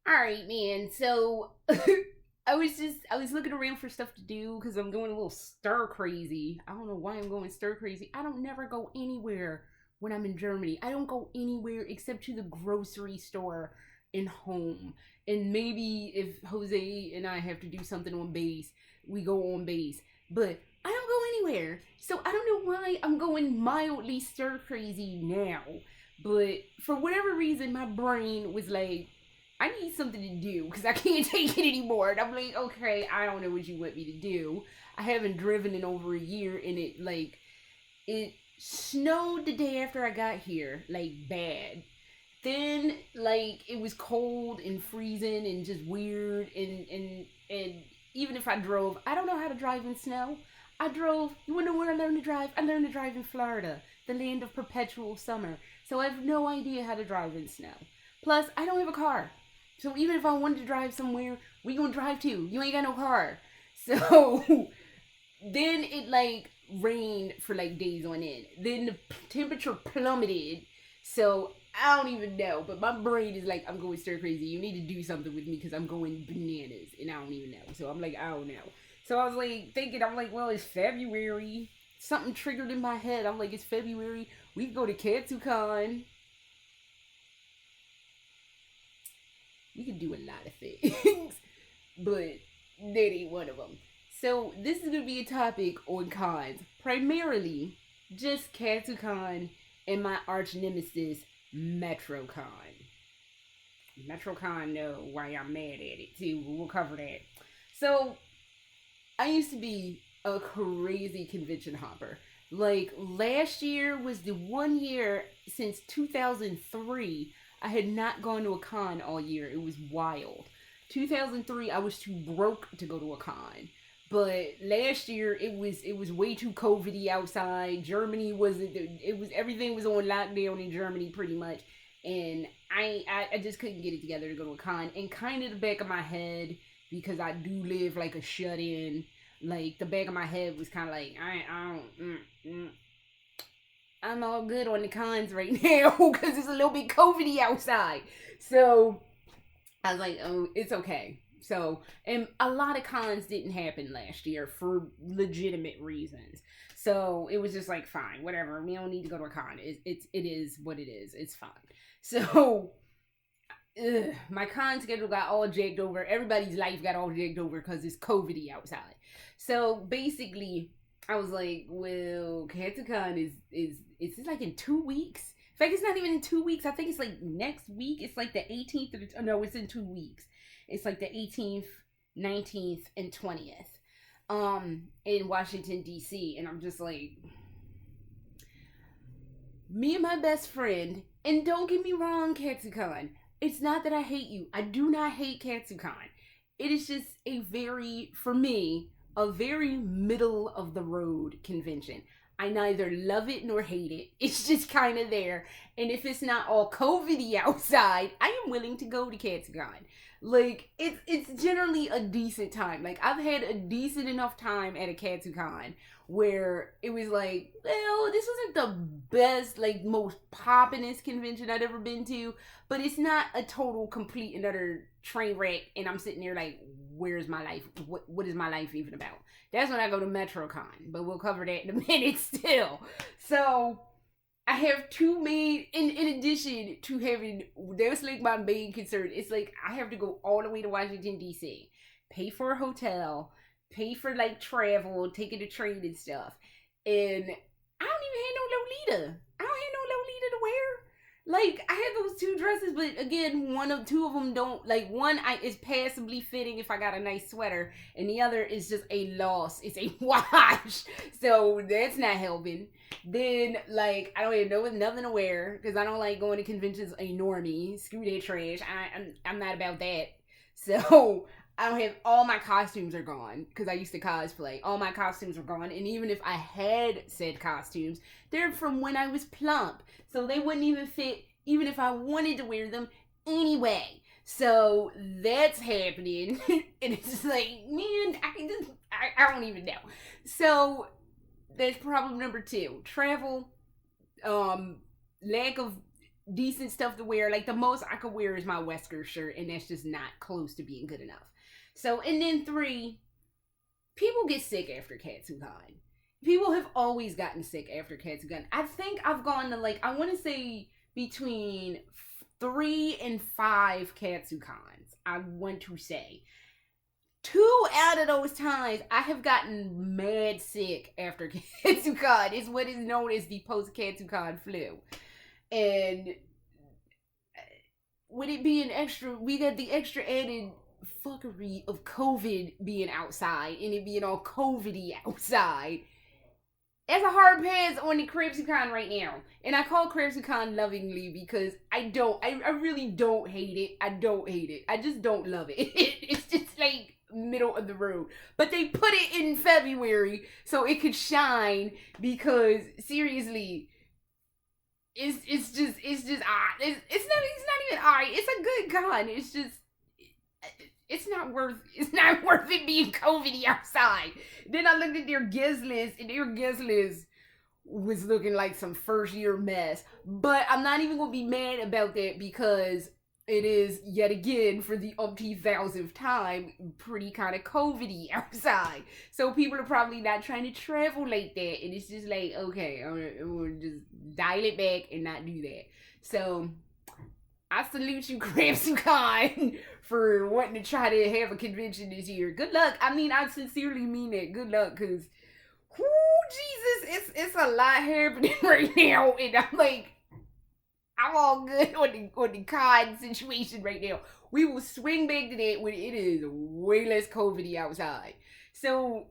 Alright, man. So, I was looking around for stuff to do because I'm going a little stir crazy. I don't know why I'm going stir crazy. I don't never go anywhere when I'm in Germany. I don't go anywhere except to the grocery store and home. And maybe if Jose and I have to do something on base, we go on base. But I don't go anywhere. So I don't know why I'm going mildly stir crazy now. But for whatever reason, my brain was like, I need something to do because I can't take it anymore. And I'm like, okay, I don't know what you want me to do. I haven't driven in over a year, and it snowed the day after I got here, like bad. Then it was cold and freezing and just weird, and even if I drove, I don't know how to drive in snow. I drove. You wanna know where I learned to drive? I learned to drive in Florida, the land of perpetual summer. So I have no idea how to drive in snow. Plus, I don't have a car. So even if I wanted to drive somewhere, we gonna drive too. You ain't got no car. So then it rained for days on end. Then the temperature plummeted. So I don't even know. But my brain is like, I'm going stir crazy. You need to do something with me because I'm going bananas. And I don't even know. So I'm like, I don't know. So I was thinking, I'm like, well, it's February. Something triggered in my head. I'm like, it's February. We can go to Katsucon. We can do a lot of things, but that ain't one of them. So this is going to be a topic on cons. Primarily, just Katsucon and my arch nemesis, Metrocon. Metrocon know why I'm mad at it, too. We'll cover that. So, I used to be a crazy convention hopper. Last year was the 1 year since 2003 I had not gone to a con all year. It was wild. 2003, I was too broke to go to a con. But last year, it was way too COVIDy outside. Germany everything was on lockdown in Germany pretty much. And I just couldn't get it together to go to a con. And kind of the back of my head, because I do live like a shut-in, the back of my head was kind of like, I'm all good on the cons right now because it's a little bit COVIDy outside. So I was like, oh, it's okay. So, and a lot of cons didn't happen last year for legitimate reasons. So it was just fine, whatever. We don't need to go to a con. It is what it is. It's fine. So my con schedule got all jacked over. Everybody's life got all jacked over because it's COVIDy outside. So basically, I was like, well, Katsucon is in 2 weeks? In fact, it's not even in 2 weeks. I think it's next week. It's the 18th. No, it's in 2 weeks. It's the 18th, 19th, and 20th. In Washington, D.C. And I'm just like, me and my best friend, and don't get me wrong, Katsucon, it's not that I hate you. I do not hate Katsucon. It is just for me, a very middle of the road convention. I neither love it nor hate it. It's just kind of there. And if it's not all COVIDy outside, I am willing to go to Katsucon. It's generally a decent time. I've had a decent enough time at a Katsucon where it was well, this wasn't the best, most poppinest convention I'd ever been to, but it's not a total, complete, and utter train wreck, and I'm sitting there where's my life? What is my life even about? That's when I go to Metrocon, but we'll cover that in a minute still. So, I have two main, in addition to having, that's my main concern. It's I have to go all the way to Washington, D.C., pay for a hotel, pay for travel, taking the train and stuff. And I don't even have no Lolita. I don't have no Lolita to wear. I had those two dresses, but again, two of them don't, one is passably fitting if I got a nice sweater, and the other is just a loss. It's a wash. So that's not helping. Then, I don't even know nothing to wear, because I don't like going to conventions a normie. Screw that trash. I'm not about that. So I don't have, all my costumes are gone, because I used to cosplay. All my costumes are gone, and even if I had said costumes, they're from when I was plump, so they wouldn't even fit, even if I wanted to wear them anyway. So that's happening, and it's just man, I don't even know. So that's problem number 2. Travel, lack of decent stuff to wear. Like the most I could wear is my Wesker shirt, and that's just not close to being good enough. So, and then 3, people get sick after Katsucon. People have always gotten sick after Katsucon. I think I've gone to like, I want to say between 3 and 5 Katsucons, I want to say. 2 out of those times, I have gotten mad sick after Katsucon. It's what is known as the post-Katsucon flu. And with it being extra, we got the extra added fuckery of COVID being outside and it being all COVID-y outside. It's a hard pass on the Katsucon right now. And I call Katsucon lovingly because I really don't hate it. I don't hate it. I just don't love it. It's just like middle of the road. But they put it in February so it could shine because seriously, it's not even alright. It's a good con. It's just it's not worth it being COVID outside. Then I looked at their guest list, and their guest list was looking like some first year mess. But I'm not even gonna be mad about that because it is yet again for the umpteenth thousandth time pretty kind of COVID-y outside. So people are probably not trying to travel like that, and it's just like, okay, I'm gonna just dial it back and not do that. So I salute you, Katsucon, for wanting to try to have a convention this year. Good luck. I mean, I sincerely mean it. Good luck, because, Jesus, it's a lot happening right now, and I'm like, I'm all good on the con situation right now. We will swing back to that when it is way less COVID-y outside. So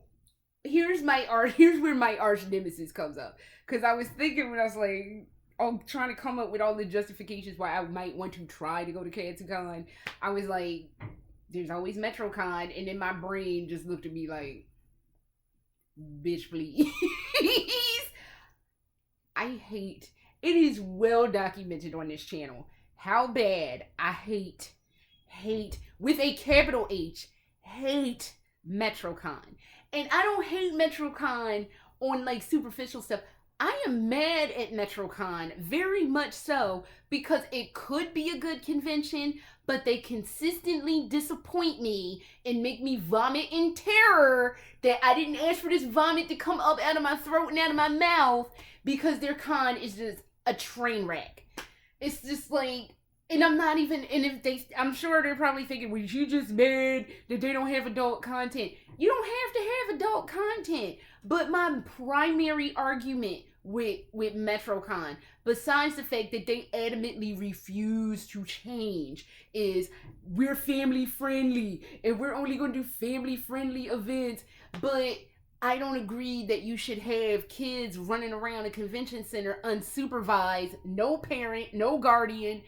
here's where my arch nemesis comes up, because I was thinking when I was like, I'm trying to come up with all the justifications why I might want to try to go to Katsucon. I was like, there's always Metrocon, and then my brain just looked at me like, bitch, please. It is well documented on this channel how bad I hate, with a capital H, hate Metrocon. And I don't hate Metrocon on like superficial stuff. I am mad at Metrocon, very much so, because it could be a good convention, but they consistently disappoint me and make me vomit in terror that I didn't ask for this vomit to come up out of my throat and out of my mouth, because their con is just a train wreck. It's just like, and I'm not even, and if they, I'm sure they're probably thinking, well, you just mad that they don't have adult content. You don't have to have adult content. But my primary argument with Metrocon, besides the fact that they adamantly refuse to change, is we're family friendly and we're only going to do family friendly events. But I don't agree that you should have kids running around a convention center unsupervised, no parent, no guardian,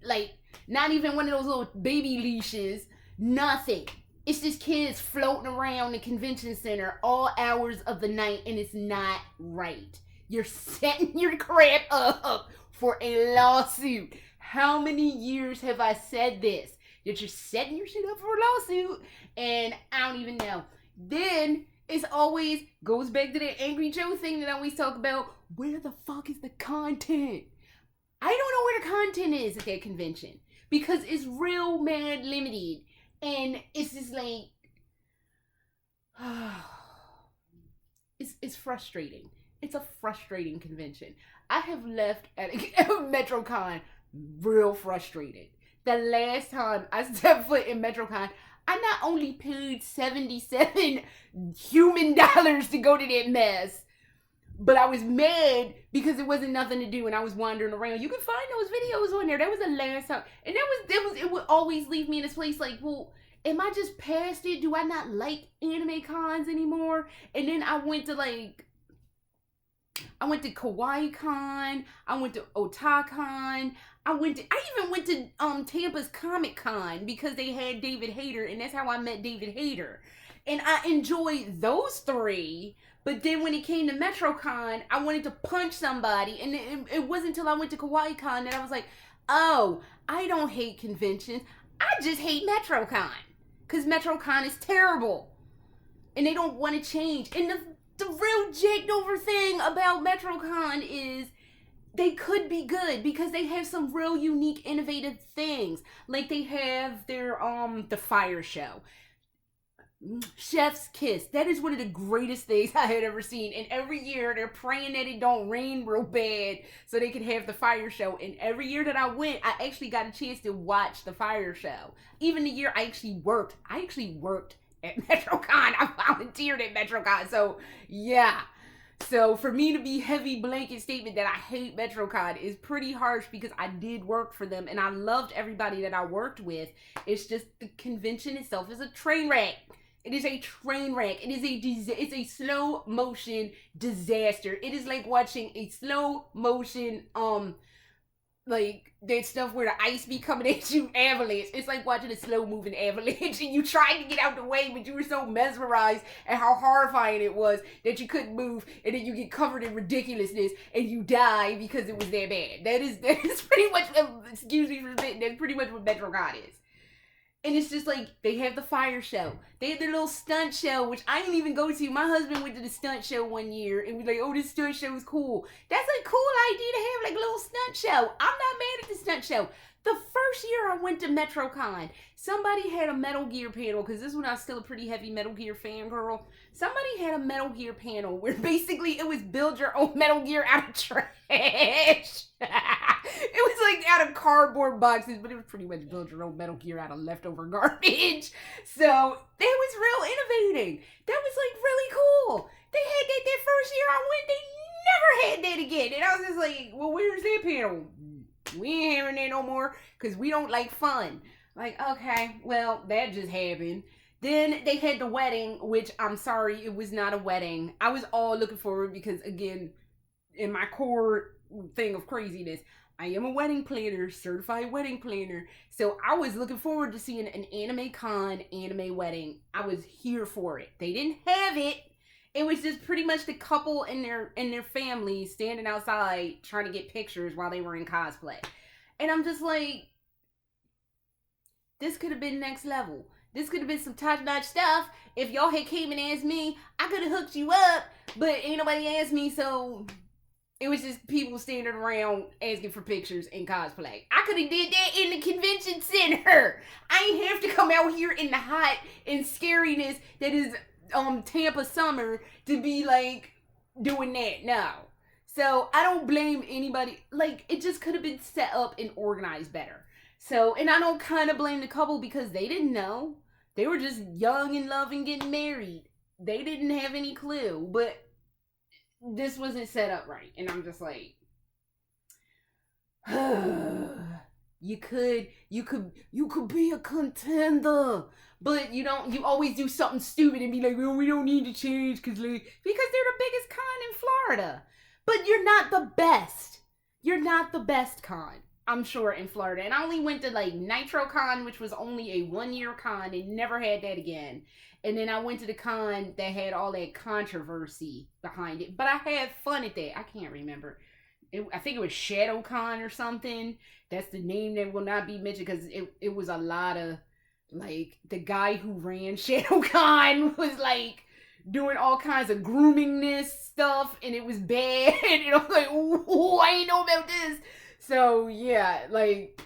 like not even one of those little baby leashes, nothing. It's just kids floating around the convention center all hours of the night, and it's not right. You're setting your crap up for a lawsuit. How many years have I said this? That you're setting your shit up for a lawsuit, and I don't even know. Then it's always goes back to that Angry Joe thing that I always talk about. Where the fuck is the content? I don't know where the content is at that convention, because it's real mad limited. And it's just like, it's frustrating. It's a frustrating convention. I have left at Metrocon real frustrated. The last time I stepped foot in Metrocon, I not only paid $77 human dollars to go to that mess, but I was mad because there wasn't nothing to do and I was wandering around. You can find those videos on there. That was the last time. And it would always leave me in this place like, well, am I just past it? Do I not like anime cons anymore? And then I went to Kawaii Con, I went to Otakon, I even went to Tampa's Comic Con because they had David Hayter, and that's how I met David Hayter. And I enjoyed those 3, but then when it came to Metrocon, I wanted to punch somebody, and it wasn't until I went to Kawaii Con that I was like, oh, I don't hate conventions, I just hate Metrocon. Because Metrocon is terrible. And they don't want to change. And the real jacked over thing about Metrocon is they could be good because they have some real unique, innovative things. Like they have their the fire show. Chef's Kiss. That is one of the greatest things I had ever seen. And every year they're praying that it don't rain real bad so they can have the fire show. And every year that I went, I actually got a chance to watch the fire show. Even the year I actually worked at Metrocon. I volunteered at Metrocon. So yeah. So for me to be heavy blanket statement that I hate Metrocon is pretty harsh because I did work for them and I loved everybody that I worked with. It's just the convention itself is a train wreck. It is a train wreck. It's a slow motion disaster. It is like watching a slow motion like that stuff where the ice be coming at you avalanche. It's like watching a slow moving avalanche and you tried to get out the way, but you were so mesmerized at how horrifying it was that you couldn't move, and then you get covered in ridiculousness and you die because it was that bad. That is pretty much, excuse me for spitting, that's pretty much what Metrocon is. And it's just like, they have the fire show. They have their little stunt show, which I didn't even go to. My husband went to the stunt show one year and was like, oh, this stunt show is cool. That's a cool idea to have like a little stunt show. I'm not mad at the stunt show. The first year I went to Metrocon, somebody had a Metal Gear panel, because this one I was still a pretty heavy Metal Gear fangirl. Somebody had a Metal Gear panel where basically it was build your own Metal Gear out of trash. It was like out of cardboard boxes, but it was pretty much build your own Metal Gear out of leftover garbage. So that was real innovating. That was like really cool. They had that first year I went, they never had that again. And I was just like, well, where's that panel? We ain't having that no more because we don't like fun. Like, okay, well, that just happened. Then they had the wedding, which I'm sorry, it was not a wedding. I was all looking forward because, again, in my core thing of craziness, I am a wedding planner, certified wedding planner. So I was looking forward to seeing an anime con, anime wedding. I was here for it. They didn't have it. It was just pretty much the couple and their families standing outside trying to get pictures while they were in cosplay. And I'm just like, this could have been next level. This could have been some top-notch stuff. If y'all had came and asked me, I could have hooked you up, but ain't nobody asked me, so it was just people standing around asking for pictures and cosplay. I could have did that in the convention center. I ain't have to come out here in the hot and scariness that is Tampa summer to be like doing that. No. So I don't blame anybody. Like, it just could have been set up and organized better. So, and I don't kind of blame the couple because they didn't know. They were just young in love and getting married. They didn't have any clue, but this wasn't set up right. And I'm just like, you could be a contender. But you always do something stupid and be like, well, we don't need to change because they're the biggest con in Florida. But you're not the best. You're not the best con, I'm sure, in Florida. And I only went to like Nitrocon, which was only a 1-year con and never had that again. And then I went to the con that had all that controversy behind it. But I had fun at that. I can't remember. I think it was ShadowCon or something. That's the name that will not be mentioned because it was a lot of, like, the guy who ran ShadowCon was like doing all kinds of groomingness stuff and it was bad. And I was like, ooh, I ain't know about this. So yeah, like,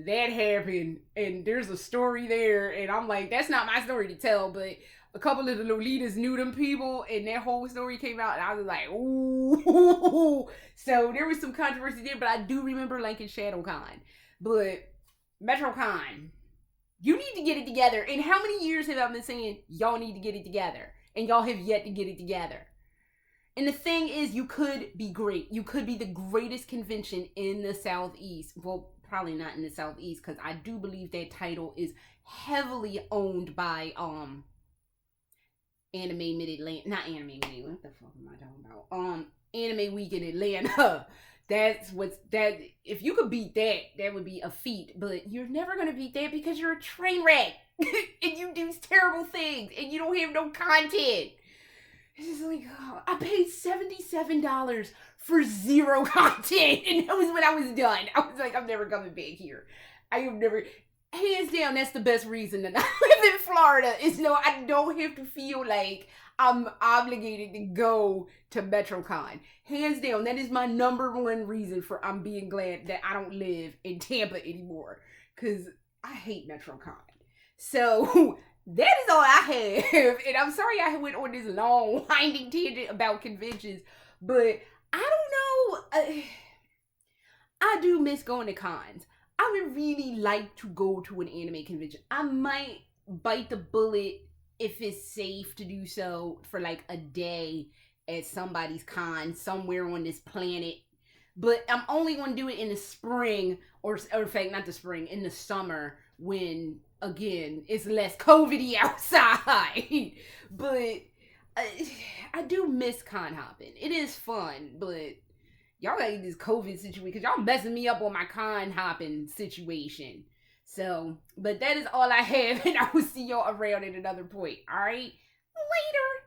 that happened and there's a story there and I'm like, that's not my story to tell, but a couple of the Lolitas knew them people and that whole story came out and I was like, ooh. So there was some controversy there, but I do remember liking ShadowCon. But Metrocon, you need to get it together. And how many years have I been saying y'all need to get it together? And y'all have yet to get it together. And the thing is, you could be great. You could be the greatest convention in the Southeast. Well, probably not in the Southeast, because I do believe that title is heavily owned by Anime Mid-Atlanta. Not Anime Mid-Atlanta. What the fuck am I talking about? Anime Week in Atlanta. If you could beat that, that would be a feat. But you're never going to beat that because you're a train wreck. And you do terrible things. And you don't have no content. It's just like, oh, I paid $77 for 0 content. And that was when I was done. I was like, I'm never coming back here. I am never. hands down, that's the best reason that I live in Florida. Is no, I don't have to feel like I'm obligated to go to Metrocon. Hands down, that is my number one reason for I'm being glad that I don't live in Tampa anymore. Cause I hate Metrocon. So that is all I have. And I'm sorry I went on this long winding tangent about conventions, but I don't know. I do miss going to cons. I would really like to go to an anime convention. I might bite the bullet if it's safe to do so for like a day at somebody's con somewhere on this planet. But I'm only going to do it in the spring, or in fact, not the spring, in the summer when, again, it's less COVID-y outside. But I do miss con hopping. It is fun, but y'all got this COVID situation because y'all messing me up on my con hopping situation. So, but that is all I have, and I will see y'all around at another point. All right, later.